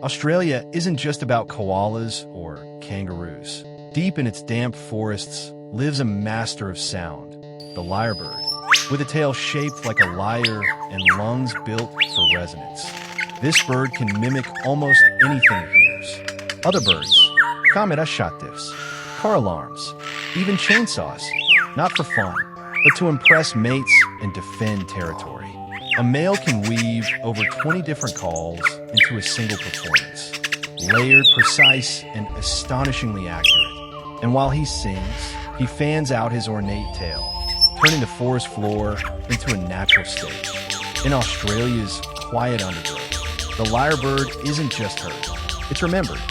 Australia isn't just about koalas or kangaroos. Deep in its damp forests lives a master of sound, the lyrebird, with a tail shaped like a lyre and lungs built for resonance. This bird can mimic almost anything it hears. Other birds, camera shatifs, car alarms, even chainsaws, not for fun, but to impress mates and defend territory. A male can weave over 20 different calls into a single performance, layered, precise, and astonishingly accurate. And while he sings, he fans out his ornate tail, turning the forest floor into a natural stage. In Australia's quiet undergrowth, the lyrebird isn't just heard, it's remembered.